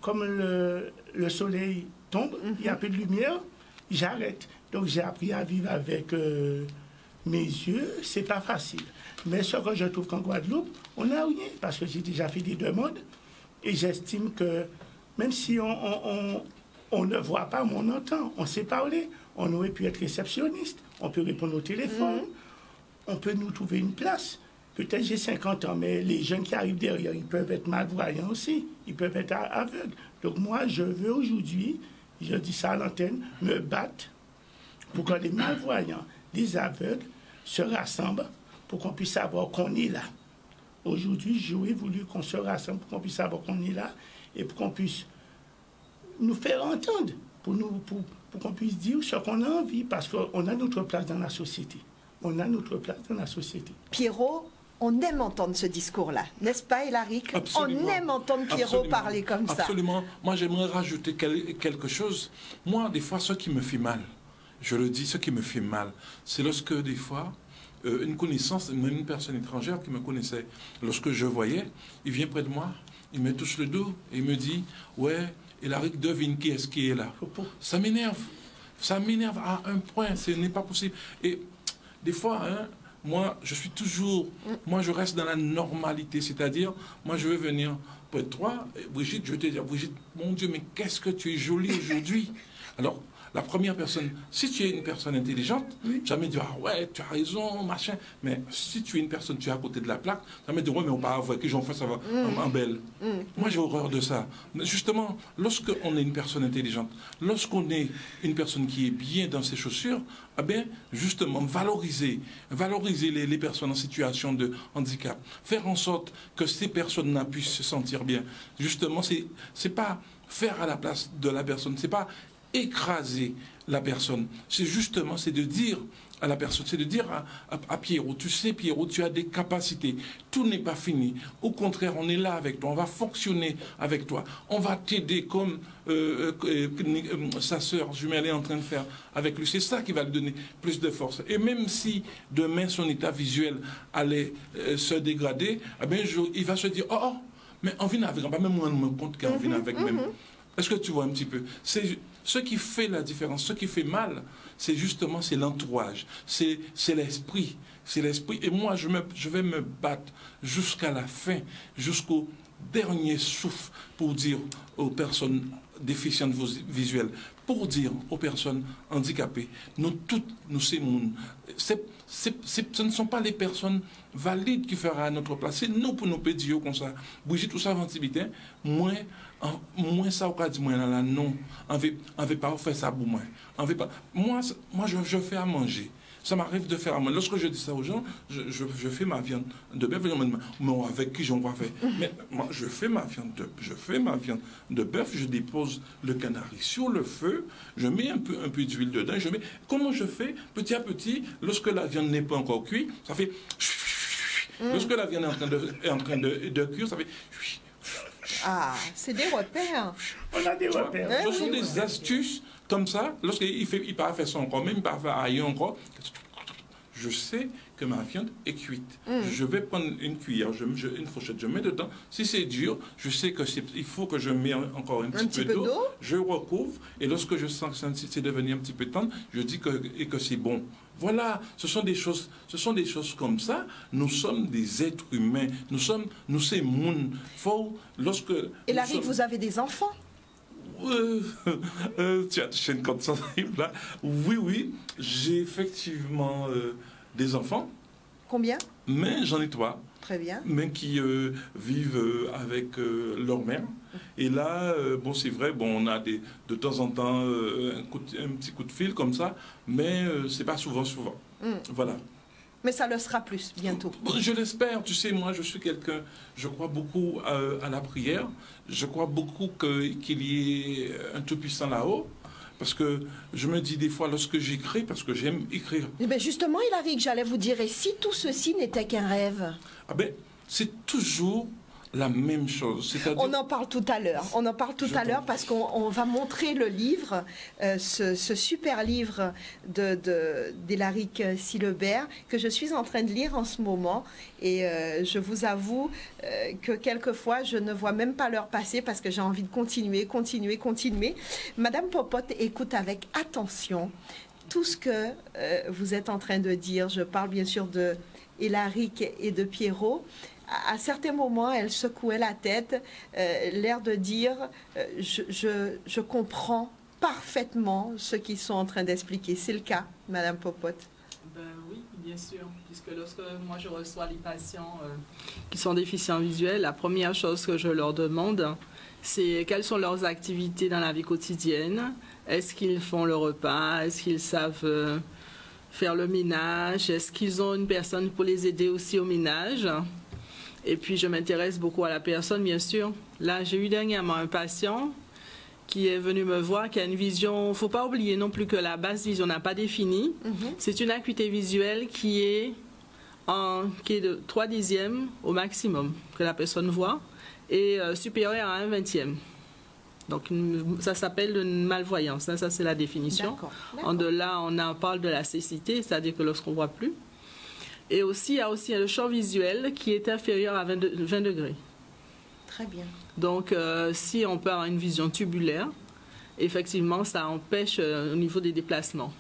E: comme le soleil tombe, il n'y a plus de lumière, j'arrête. Donc j'ai appris à vivre avec mes yeux, c'est pas facile. Mais ce que je trouve qu'en Guadeloupe, on n'a rien, parce que j'ai déjà fait des demandes, et j'estime que même si on ne voit pas, mais on entend, on sait parler, on aurait pu être réceptionniste, on peut répondre au téléphone, on peut nous trouver une place. Peut-être j'ai 50 ans, mais les jeunes qui arrivent derrière, ils peuvent être malvoyants aussi, ils peuvent être aveugles. Donc moi, je veux aujourd'hui, je dis ça à l'antenne, me battre pour que les malvoyants, les aveugles se rassemblent pour qu'on puisse savoir qu'on est là. Aujourd'hui, j'aurais voulu qu'on se rassemble pour qu'on puisse savoir qu'on est là et pour qu'on puisse nous faire entendre, pour qu'on puisse dire ce qu'on a envie, parce qu'on a notre place dans la société. On a notre place dans la société.
A: Pierrot, on aime entendre ce discours-là, n'est-ce pas, Élaric? On aime entendre Pierrot parler comme ça.
B: Absolument. Moi, j'aimerais rajouter quelque chose. Moi, des fois, ce qui me fait mal, je le dis, ce qui me fait mal, c'est lorsque, des fois, une connaissance, même une personne étrangère qui me connaissait, lorsque je voyais, il vient près de moi, il me touche le dos et il me dit « Ouais, Élaric, devine qui est-ce qui est là ?» Ça m'énerve. Ça m'énerve à un point, ce n'est pas possible. Et des fois, hein, moi, je suis toujours... Moi, je reste dans la normalité, c'est-à-dire, moi, je vais venir près de toi, Brigitte, je vais te dire, Brigitte, mon Dieu, mais qu'est-ce que tu es jolie aujourd'hui. Alors, la première personne, si tu es une personne intelligente, jamais dire, ah ouais, tu as raison, machin. Mais si tu es une personne, tu es à côté de la plaque, jamais dire, ouais, mais on va voir qui j'en fais, ça va, en belle. Moi, j'ai horreur de ça. Justement, lorsqu'on est une personne intelligente, lorsqu'on est une personne qui est bien dans ses chaussures, eh bien, justement, valoriser les personnes en situation de handicap, faire en sorte que ces personnes-là puissent se sentir bien. Justement, c'est pas faire à la place de la personne, c'est pas écraser la personne. C'est justement, c'est de dire à la personne, c'est de dire à Pierrot, tu sais Pierrot, tu as des capacités, tout n'est pas fini. Au contraire, on est là avec toi, on va fonctionner avec toi, on va t'aider comme sa sœur jumelle est en train de faire avec lui. C'est ça qui va lui donner plus de force. Et même si demain son état visuel allait se dégrader, eh bien, il va se dire, oh, mais on vient avec, même moi, je me compte qu'on vient avec même. Est-ce que tu vois un petit peu? C'est ce qui fait la différence, ce qui fait mal, c'est justement l'entourage, c'est l'esprit. C'est l'esprit. Et moi, je vais me battre jusqu'à la fin, jusqu'au dernier souffle pour dire aux personnes déficientes visuelles, pour dire aux personnes handicapées, nous toutes, nous sommes... Ce ne sont pas les personnes valides qui feront à notre place, c'est nous pour nous pédir comme ça. Brigitte, tout ça, Ventibité, moins ça, on dit, moi, là, non, on ne veut pas faire ça pour moi. Moi, je fais à manger. Ça m'arrive de faire à manger. Lorsque je dis ça aux gens, je fais ma viande de bœuf. Mais avec qui j'en vois faire? Mais moi, je fais ma viande de bœuf, je dépose le canari sur le feu, je mets un peu d'huile dedans, comment je fais? Petit à petit, lorsque la viande n'est pas encore cuite, ça fait... Lorsque la viande est en train de cuire, ça fait...
A: Ah, c'est des repères.
E: On a des repères.
B: Ce sont des astuces comme ça. Lorsqu'il part faire son corps, même il part faire ailleurs encore, je sais que ma viande est cuite. Je vais prendre une cuillère, une fourchette, je mets dedans. Si c'est dur, je sais qu'il faut que je mets encore un petit peu d'eau. Je recouvre et lorsque je sens que c'est devenu un petit peu tendre, je dis que c'est bon. Voilà, ce sont des choses comme ça. Nous sommes des êtres humains. Nous sommes monde.
A: Et Larry, vous avez des enfants?
B: Tu as touché une corde sensible là. Oui, j'ai effectivement des enfants.
A: Combien?
B: Mais j'en ai 3.
A: Très bien.
B: Mais qui vivent avec leur mère. Et là, bon, c'est vrai, bon, on a de temps en temps un petit coup de fil comme ça, mais c'est pas souvent. Voilà.
A: Mais ça le sera plus bientôt.
B: Bon, je l'espère. Tu sais, moi, je suis quelqu'un, je crois beaucoup à la prière. Je crois beaucoup qu'il y ait un Tout-Puissant là-haut. Parce que je me dis des fois, lorsque j'écris, parce que j'aime écrire.
A: Eh bien justement, Élaric, j'allais vous dire, et si tout ceci n'était qu'un rêve?
B: Ah ben, c'est toujours la même chose. C'est-à-dire...
A: On en parle tout à l'heure. On en parle tout à l'heure parce qu'on va montrer le livre, ce super livre d'Élaric Silebert que je suis en train de lire en ce moment. Et je vous avoue que quelquefois, je ne vois même pas l'heure passer parce que j'ai envie de continuer. Madame Popote écoute avec attention tout ce que vous êtes en train de dire. Je parle bien sûr de Élaric et de Pierrot. À certains moments, elle secouait la tête, l'air de dire je comprends parfaitement ce qu'ils sont en train d'expliquer. C'est le cas, Madame Popote?
F: Ben oui, bien sûr, puisque lorsque moi je reçois les patients qui sont déficients visuels, la première chose que je leur demande, c'est quelles sont leurs activités dans la vie quotidienne. Est-ce qu'ils font le repas? Est-ce qu'ils savent faire le ménage? Est-ce qu'ils ont une personne pour les aider aussi au ménage? Et puis, je m'intéresse beaucoup à la personne, bien sûr. Là, j'ai eu dernièrement un patient qui est venu me voir, qui a une vision... Il ne faut pas oublier non plus que la basse vision n'a pas défini. C'est une acuité visuelle qui est de 3/10 au maximum que la personne voit et supérieure à 1/20. Donc, ça s'appelle une malvoyance. Ça, c'est la définition. En de là, on parle de la cécité, c'est-à-dire que lorsqu'on ne voit plus. Et aussi, il y a aussi le champ visuel qui est inférieur à 20 degrés.
A: Très bien.
F: Donc, si on peut avoir une vision tubulaire, effectivement, ça empêche au niveau des déplacements.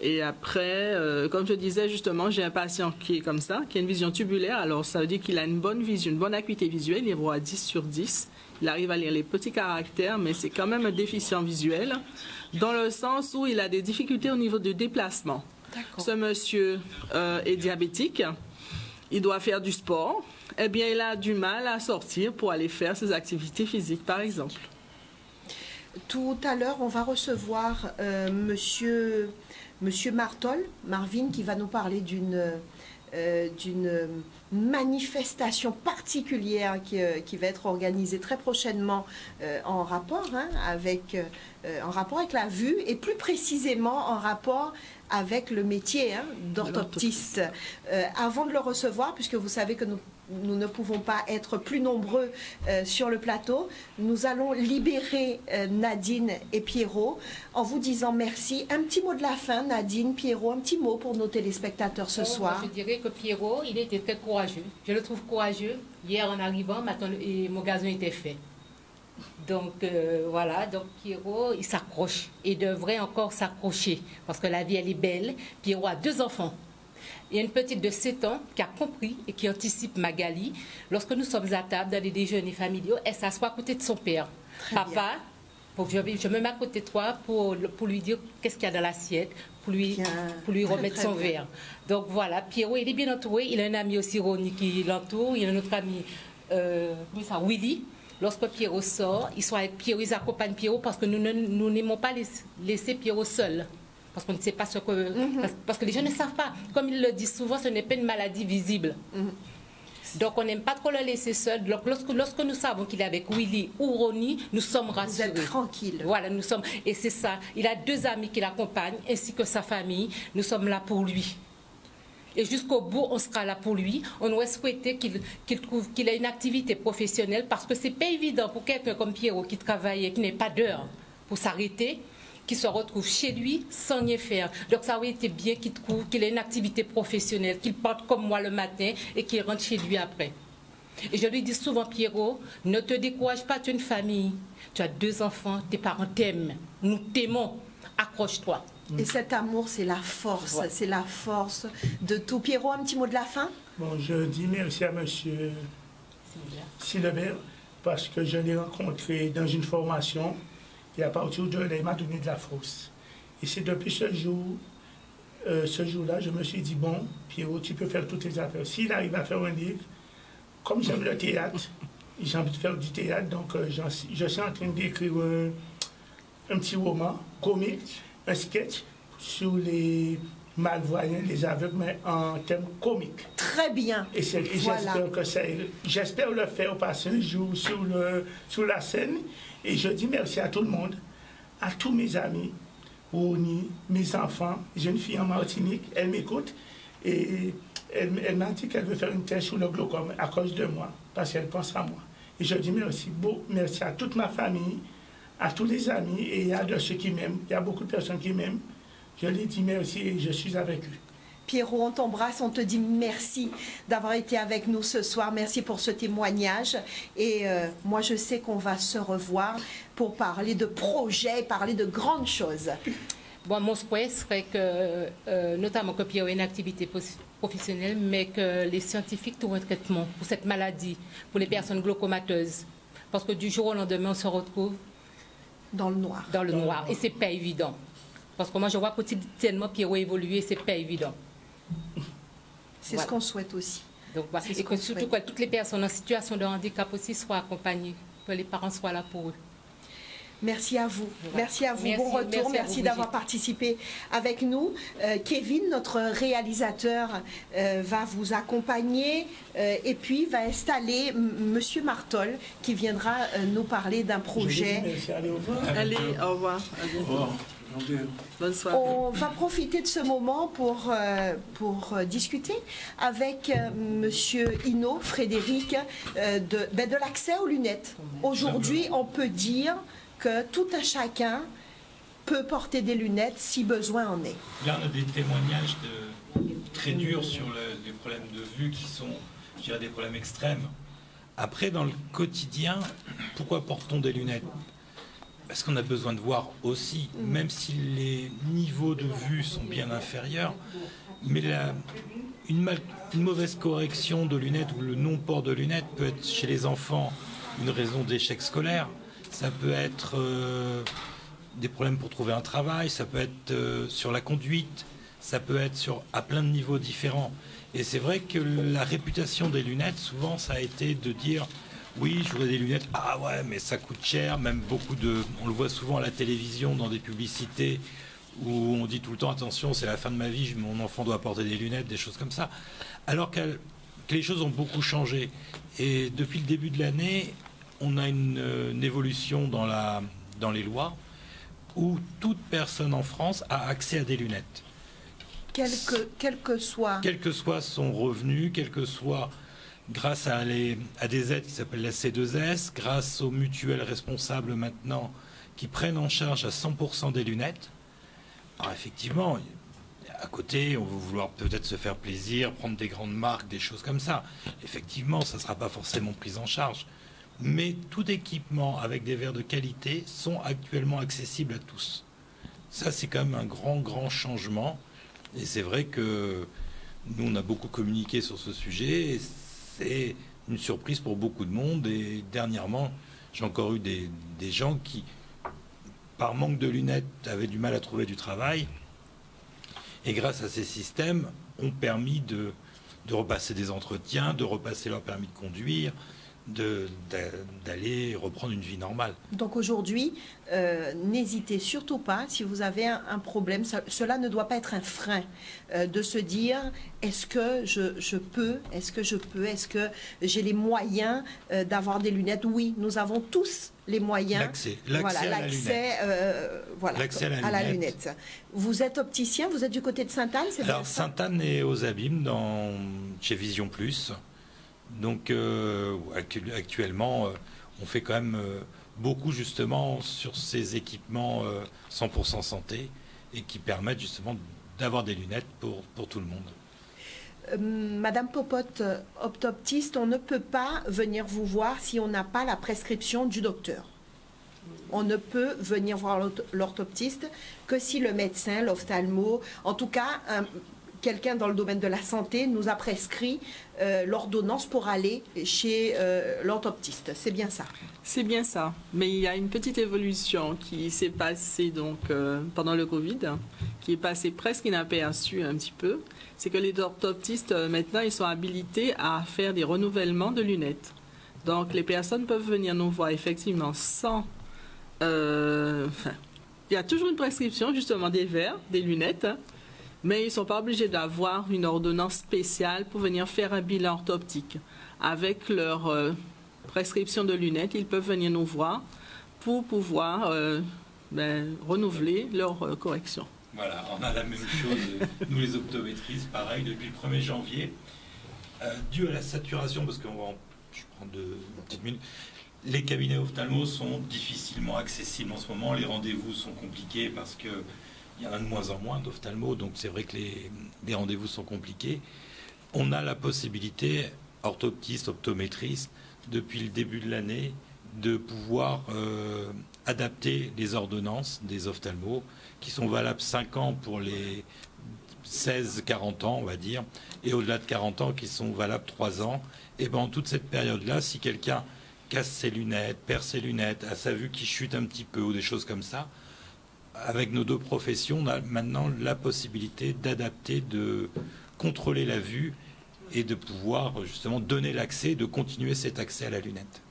F: Et après, comme je disais justement, j'ai un patient qui est comme ça, qui a une vision tubulaire. Alors, ça veut dire qu'il a une bonne vision, une bonne acuité visuelle. Il voit 10/10. Il arrive à lire les petits caractères, mais c'est quand même un déficient visuel, dans le sens où il a des difficultés au niveau du déplacement. Ce monsieur est diabétique, il doit faire du sport, eh bien il a du mal à sortir pour aller faire ses activités physiques, par exemple.
A: Tout à l'heure, on va recevoir monsieur Marvin, qui va nous parler d'une manifestation particulière qui va être organisée très prochainement en rapport avec la vue et plus précisément en rapport avec le métier d'orthoptiste. Avant de le recevoir, puisque vous savez que nous ne pouvons pas être plus nombreux sur le plateau, nous allons libérer Nadine et Pierrot en vous disant merci. Un petit mot de la fin, Nadine, Pierrot, un petit mot pour nos téléspectateurs ce soir.
C: Je dirais que Pierrot, il était très courageux. Je le trouve courageux. Hier en arrivant, mon gazon était fait. Donc voilà, donc Pierrot, il s'accroche. Il devrait encore s'accrocher parce que la vie, elle est belle. Pierrot a 2 enfants. Il y a une petite de 7 ans qui a compris et qui anticipe Magali. Lorsque nous sommes à table dans les déjeuners familiaux, elle s'assoit à côté de son père. Papa, je me mets à côté de toi pour lui dire qu'est-ce qu'il y a dans l'assiette, pour lui remettre son verre. Donc voilà, Pierrot, il est bien entouré. Il a un ami aussi, Ronnie, qui l'entoure. Il a un autre ami, Willy. Lorsque Pierrot sort, ils sont avec Pierrot, ils accompagnent Pierrot parce que nous n'aimons pas laisser Pierrot seul. Parce qu'on ne sait pas ce que... Parce que les gens ne savent pas. Comme ils le disent souvent, ce n'est pas une maladie visible. Donc on n'aime pas trop le laisser seul. Donc lorsque nous savons qu'il est avec Willy ou Ronnie, nous sommes rassurés.
A: Vous êtes tranquille.
C: Voilà, nous sommes... Et c'est ça. Il a 2 amis qui l'accompagnent, ainsi que sa famille. Nous sommes là pour lui. Et jusqu'au bout, on sera là pour lui. On aurait souhaité qu'il ait une activité professionnelle parce que ce n'est pas évident pour quelqu'un comme Pierrot qui travaille et qui n'a pas d'heure pour s'arrêter, qui se retrouve chez lui sans rien faire. Donc ça aurait été bien qu'il ait une activité professionnelle, qu'il parte comme moi le matin et qu'il rentre chez lui après. Et je lui dis souvent, Pierrot, ne te décourage pas, tu as une famille, tu as 2 enfants, tes parents t'aiment, nous t'aimons, accroche-toi.
A: Et cet amour, c'est la force, c'est la force de tout. Pierrot, un petit mot de la fin?
E: Bon, je dis merci à monsieur Silebert parce que je l'ai rencontré dans une formation et à partir de là, il m'a donné de la force. Et c'est depuis ce jour-là, je me suis dit, bon, Pierrot, tu peux faire toutes tes affaires. S'il arrive à faire un livre, comme j'aime le théâtre, j'ai envie de faire du théâtre, donc je suis en train d'écrire un petit roman comique, un sketch sur les malvoyants, les aveugles, mais en termes comiques.
A: Très bien.
E: Et j'espère le faire passer un jour sur la scène. Et je dis merci à tout le monde, à tous mes amis, Ronnie, mes enfants. J'ai une fille en Martinique, elle m'écoute et elle m'a dit qu'elle veut faire une thèse sur le glaucome à cause de moi. parce qu'elle pense à moi. Et je dis merci à toute ma famille, à tous les amis et à de ceux qui m'aiment. Il y a beaucoup de personnes qui m'aiment. Je les dis merci et je suis avec eux.
A: Pierrot, on t'embrasse, on te dit merci d'avoir été avec nous ce soir. Merci pour ce témoignage. Et moi, je sais qu'on va se revoir pour parler de projets, parler de grandes choses.
C: Bon, mon souhait serait que, notamment que Pierrot ait une activité professionnelle, mais que les scientifiques trouvent un traitement pour cette maladie, pour les personnes glaucomateuses. Parce que du jour au lendemain, on se retrouve
A: dans le noir.
C: Dans le noir. Et c'est pas évident. Parce que moi, je vois quotidiennement Pierrot évoluer, c'est pas évident.
A: C'est ce qu'on souhaite aussi.
C: Donc, voilà. Et que surtout que toutes les personnes en situation de handicap aussi soient accompagnées, que les parents soient là pour eux.
A: Merci à vous. Voilà. Merci à vous. Merci, bon retour. Merci d'avoir participé avec nous. Kevin, notre réalisateur, va vous accompagner et puis va installer Monsieur Martol qui viendra nous parler d'un projet.
E: Allez, au revoir.
F: Allez, au revoir. À bientôt. Bonne soirée.
A: On va profiter de ce moment pour discuter avec Monsieur Hinault, Frédéric, de l'accès aux lunettes. Aujourd'hui, on peut dire que tout un chacun peut porter des lunettes si besoin en est.
D: Là, on a des témoignages très durs sur les problèmes de vue qui sont, je dirais, des problèmes extrêmes. Après, dans le quotidien, pourquoi porte-t-on des lunettes? Parce qu'on a besoin de voir aussi, même si les niveaux de vue sont bien inférieurs, mais une mauvaise correction de lunettes ou le non-port de lunettes peut être chez les enfants une raison d'échec scolaire. Ça peut être des problèmes pour trouver un travail, ça peut être sur la conduite, ça peut être à plein de niveaux différents. Et c'est vrai que la réputation des lunettes, souvent, ça a été de dire « Oui, je voudrais des lunettes. Ah ouais, mais ça coûte cher. » Même on le voit souvent à la télévision, dans des publicités, où on dit tout le temps « Attention, c'est la fin de ma vie, mon enfant doit porter des lunettes », des choses comme ça. Alors que les choses ont beaucoup changé. Et depuis le début de l'année, on a une évolution dans les lois où toute personne en France a accès à des lunettes.
A: Quel que soit
D: son revenu, quel que soit grâce à des aides qui s'appellent la C2S, grâce aux mutuelles responsables maintenant qui prennent en charge à 100% des lunettes. Alors effectivement, à côté, on va vouloir peut-être se faire plaisir, prendre des grandes marques, des choses comme ça. Effectivement, ça ne sera pas forcément pris en charge. Mais tout équipement avec des verres de qualité sont actuellement accessibles à tous. Ça, c'est quand même un grand changement. Et c'est vrai que nous, on a beaucoup communiqué sur ce sujet. Et c'est une surprise pour beaucoup de monde. Et dernièrement, j'ai encore eu des gens qui, par manque de lunettes, avaient du mal à trouver du travail. Et grâce à ces systèmes, ont permis de repasser des entretiens, de repasser leur permis de conduire, d'aller reprendre une vie normale. Donc
A: aujourd'hui, n'hésitez surtout pas, si vous avez un problème, cela ne doit pas être un frein de se dire, est-ce que je peux, est-ce que j'ai les moyens d'avoir des lunettes? Oui, nous avons tous les moyens.
D: L'accès
A: à la lunette. Vous êtes opticien, vous êtes du côté de Sainte-Anne?
D: Alors Sainte-Anne est aux Abîmes, chez Vision Plus. Donc actuellement, on fait quand même beaucoup justement sur ces équipements 100% santé et qui permettent justement d'avoir des lunettes pour tout le monde.
A: Madame Popote, optoptiste, on ne peut pas venir vous voir si on n'a pas la prescription du docteur. On ne peut venir voir l'orthoptiste que si le médecin, l'ophtalmo, en tout cas quelqu'un dans le domaine de la santé nous a prescrit l'ordonnance pour aller chez l'orthoptiste. C'est bien ça?
F: C'est bien ça. Mais il y a une petite évolution qui s'est passée pendant le Covid, qui est passée presque inaperçue un petit peu. C'est que les orthoptistes, maintenant, ils sont habilités à faire des renouvellements de lunettes. Donc, les personnes peuvent venir nous voir effectivement sans... il y a toujours une prescription, justement, des verres, des lunettes, mais ils ne sont pas obligés d'avoir une ordonnance spéciale pour venir faire un bilan orthoptique. Avec leur prescription de lunettes, ils peuvent venir nous voir pour pouvoir renouveler leur correction.
D: Voilà, on a la même chose, nous les optométristes, pareil, depuis le 1er janvier. Dû à la saturation, parce que je prends deux petites minutes. Les cabinets ophtalmo sont difficilement accessibles en ce moment. Les rendez-vous sont compliqués parce qu'il y en a de moins en moins d'ophtalmo. Donc c'est vrai que les rendez-vous sont compliqués. On a la possibilité, orthoptiste, optométriste, depuis le début de l'année, de pouvoir adapter les ordonnances des ophtalmos qui sont valables 5 ans pour les 16-40 ans, on va dire, et au-delà de 40 ans qui sont valables 3 ans. Et pendant toute cette période-là, si quelqu'un casse ses lunettes, perd ses lunettes, a sa vue qui chute un petit peu ou des choses comme ça, avec nos deux professions, on a maintenant la possibilité d'adapter, de contrôler la vue et de pouvoir justement donner l'accès, de continuer cet accès à la lunette.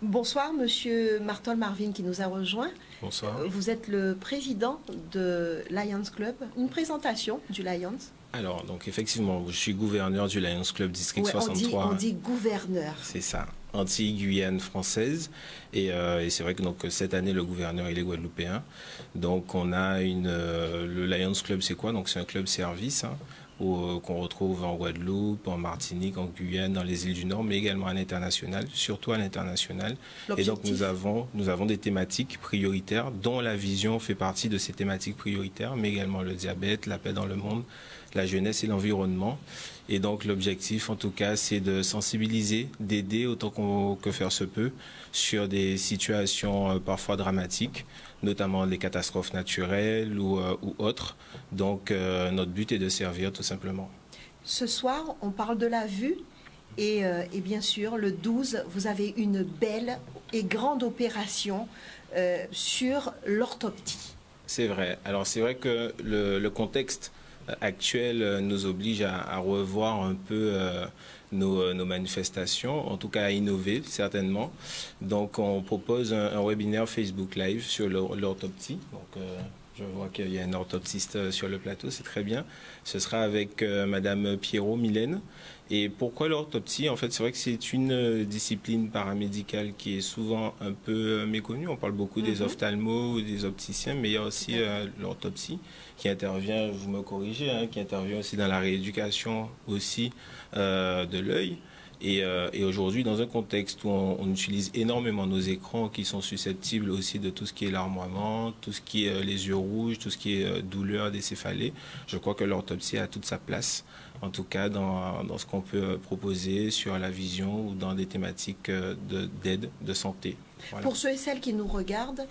A: Bonsoir, Monsieur Martol Marvin qui nous a rejoint.
G: Bonsoir.
A: Vous êtes le président de Lions Club. Une présentation du Lions.
G: Alors, donc effectivement, je suis gouverneur du Lions Club District 63.
A: On dit gouverneur.
G: C'est ça, Antilles-Guyane française. Et c'est vrai que donc, cette année, le gouverneur, il est guadeloupéen. Donc, on a le Lions Club, c'est quoi? Donc, c'est un club service qu'on retrouve en Guadeloupe, en Martinique, en Guyane, dans les îles du Nord, mais également à l'international, surtout à l'international. Et donc, nous avons des thématiques prioritaires, dont la vision fait partie de ces thématiques prioritaires, mais également le diabète, la paix dans le monde, la jeunesse et l'environnement. Et donc l'objectif, en tout cas, c'est de sensibiliser, d'aider autant que faire se peut sur des situations parfois dramatiques, notamment les catastrophes naturelles ou autres. Donc notre but est de servir tout simplement.
A: Ce soir, on parle de la vue et bien sûr, le 12, vous avez une belle et grande opération sur l'orthoptie.
G: C'est vrai. Alors c'est vrai que le contexte actuel nous oblige à revoir un peu nos manifestations, en tout cas à innover certainement. Donc on propose un webinaire Facebook Live sur l'orthoptie. Donc je vois qu'il y a un orthoptiste sur le plateau, c'est très bien. Ce sera avec Madame Pierrot Mylène. Et pourquoi l'orthoptie? En fait, c'est vrai que c'est une discipline paramédicale qui est souvent un peu méconnue. On parle beaucoup des ophtalmos ou des opticiens, mais il y a aussi l'orthoptie qui intervient, vous me corrigez, qui intervient aussi dans la rééducation aussi de l'œil. Et aujourd'hui, dans un contexte où on utilise énormément nos écrans qui sont susceptibles aussi de tout ce qui est larmoiement, tout ce qui est les yeux rouges, tout ce qui est douleur des céphalées, je crois que l'orthoptie a toute sa place, en tout cas dans ce qu'on peut proposer sur la vision ou dans des thématiques d'aide, de santé. Voilà.
A: Pour ceux et celles qui nous regardent,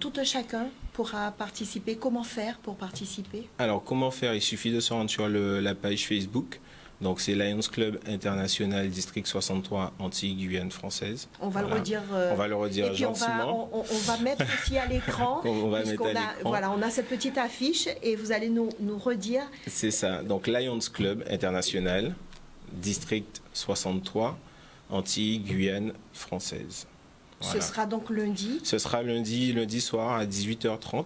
A: tout un chacun pourra participer. Comment faire pour participer? Alors,
G: comment faire? Il suffit de se rendre sur la page Facebook. Donc, c'est Lions Club International District 63 Antilles-Guyane française.
A: On va le redire.
G: On va le redire gentiment.
A: On va mettre aussi à l'écran. Voilà, on a cette petite affiche et vous allez nous redire.
G: C'est ça. Donc, Lions Club International District 63 Antilles-Guyane française. Voilà.
A: Ce sera donc lundi? Ce sera
G: lundi soir à 18h30.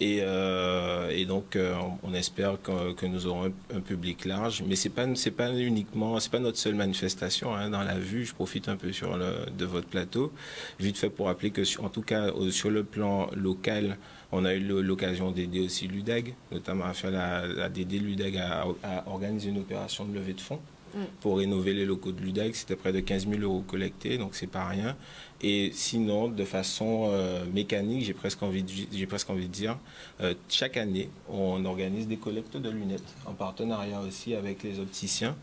G: Et donc, on espère que nous aurons un public large. Mais c'est pas notre seule manifestation dans la vue. Je profite un peu de votre plateau. Vite fait pour rappeler que, en tout cas, sur le plan local, on a eu l'occasion d'aider aussi l'UDAG, notamment à faire d'aider l'UDAG à organiser une opération de levée de fonds pour rénover les locaux de l'UDAG. C'était près de 15 000 € collectés, donc c'est pas rien. Et sinon, de façon mécanique, j'ai presque envie de dire, chaque année, on organise des collectes de lunettes, en partenariat aussi avec les opticiens.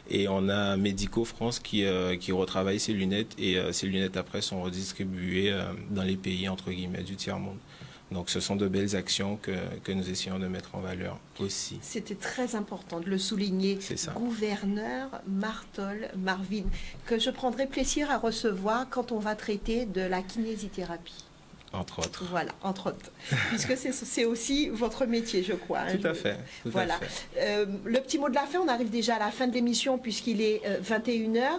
G: Et on a Médico France qui retravaille ces lunettes, et ces lunettes après sont redistribuées dans les pays, entre guillemets, du tiers-monde. Donc ce sont de belles actions que nous essayons de mettre en valeur aussi.
A: C'était très important de le souligner.
G: C'est ça.
A: Gouverneur Martol Marvin, que je prendrai plaisir à recevoir quand on va traiter de la kinésithérapie.
G: Entre autres.
A: Voilà, entre autres. Puisque c'est aussi votre métier, je crois.
G: Tout à fait.
A: Voilà. Le petit mot de la fin, on arrive déjà à la fin de l'émission puisqu'il est 21h.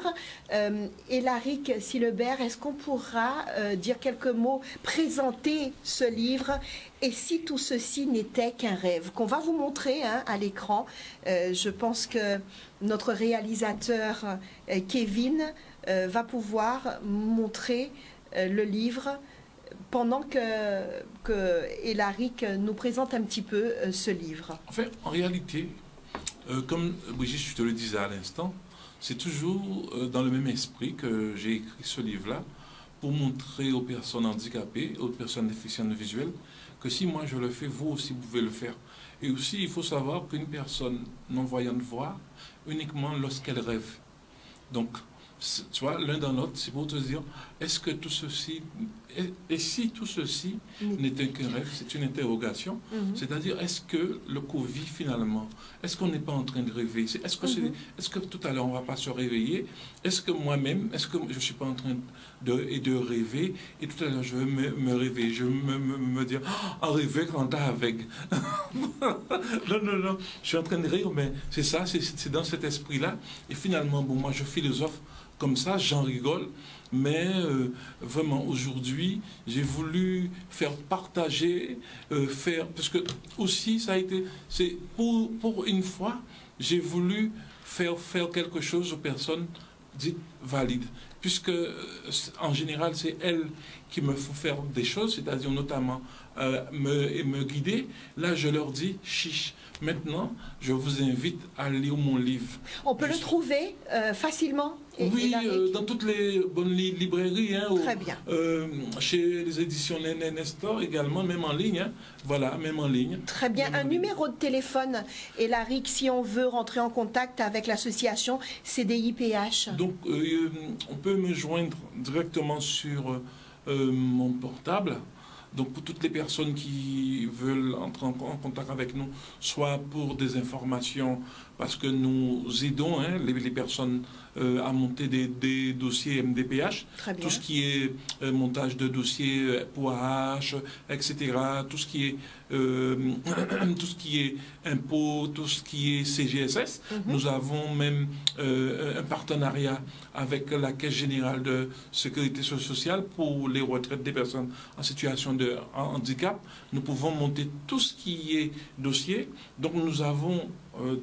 A: Élaric Silebert, est-ce qu'on pourra dire quelques mots, présenter ce livre et si tout ceci n'était qu'un rêve, qu'on va vous montrer à l'écran. Je pense que notre réalisateur Kevin va pouvoir montrer le livre pendant que Élaric nous présente un petit peu ce livre.
B: En fait, en réalité, comme Brigitte, je te le disais à l'instant, c'est toujours dans le même esprit que j'ai écrit ce livre-là, pour montrer aux personnes handicapées, aux personnes déficientes visuelles, que si moi je le fais, vous aussi vous pouvez le faire. Et aussi, il faut savoir qu'une personne non-voyante voit uniquement lorsqu'elle rêve. Donc, tu vois, l'un dans l'autre, c'est pour te dire, est-ce que tout ceci, et si tout ceci n'était qu'un rêve, c'est une interrogation, c'est-à-dire, est-ce que le Covid, finalement, est-ce qu'on n'est pas en train de rêver? Est-ce que tout à l'heure, on ne va pas se réveiller? Est-ce que moi-même, est-ce que je ne suis pas en train de rêver? Et tout à l'heure, je vais me réveiller, je vais me dire, en rêver quand t'as avec. Non, je suis en train de rire, mais c'est ça, c'est dans cet esprit-là. Et finalement, bon, moi, je philosophe comme ça, j'en rigole, mais vraiment aujourd'hui, j'ai voulu faire partager, parce que aussi ça a été, c'est pour une fois, j'ai voulu faire quelque chose aux personnes dites valides, puisque en général c'est elles qui me font faire des choses, c'est-à-dire notamment me guider. Là, je leur dis chiche. Maintenant, je vous invite à lire mon livre.
A: On peut le trouver facilement?
B: Oui, dans toutes les bonnes librairies. Hein,
A: très bien.
B: Chez les éditions Nestor également, même en ligne. Hein, voilà, même en ligne.
A: Très bien. Un numéro de téléphone, Elaric, si on veut rentrer en contact avec l'association CDIPH.
B: Donc, on peut me joindre directement sur mon portable. Donc, pour toutes les personnes qui veulent entrer en contact avec nous, soit pour des informations, parce que nous aidons les personnes à monter des dossiers MDPH, tout ce qui est montage de dossiers POAH, etc., tout ce qui est impôts, tout ce qui est CGSS. Nous avons même un partenariat avec la Caisse générale de sécurité sociale pour les retraites des personnes en situation de handicap. Nous pouvons monter tout ce qui est dossier. Donc nous avons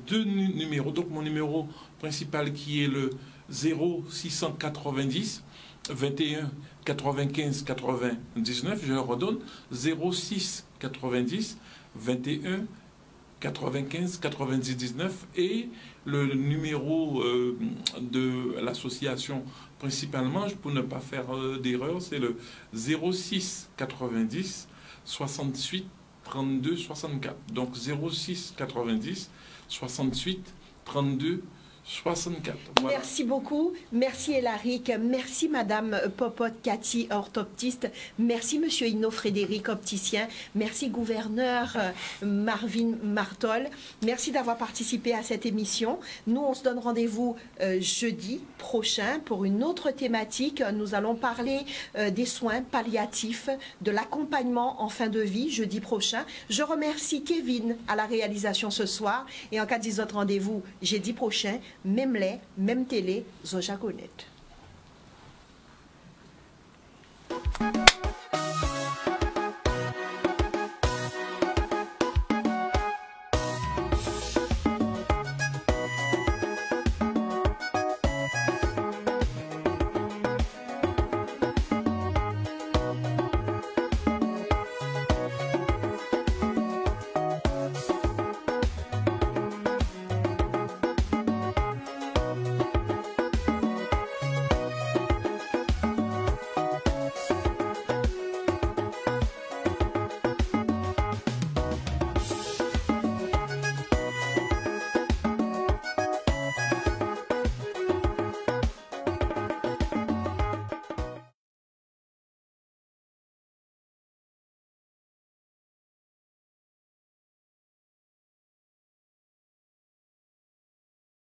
B: deux numéros. Donc mon numéro principal qui est le 0690 21 95 99, je le redonne, 06 90 21 95 99, et le numéro de l'association principalement, pour ne pas faire d'erreur, c'est le 06 90 68 32 64. Donc 06 90 68 32 64. Voilà.
A: Merci beaucoup. Merci Elaric. Merci Madame Popote Cathy, orthoptiste. Merci Monsieur Hino Frédéric, opticien. Merci Gouverneur Marvin Martol. Merci d'avoir participé à cette émission. Nous, on se donne rendez-vous jeudi prochain pour une autre thématique. Nous allons parler des soins palliatifs, de l'accompagnement en fin de vie, jeudi prochain. Je remercie Kevin à la réalisation ce soir. Et en cas de autres rendez-vous jeudi prochain, même lait, même télé, Zoja Connect.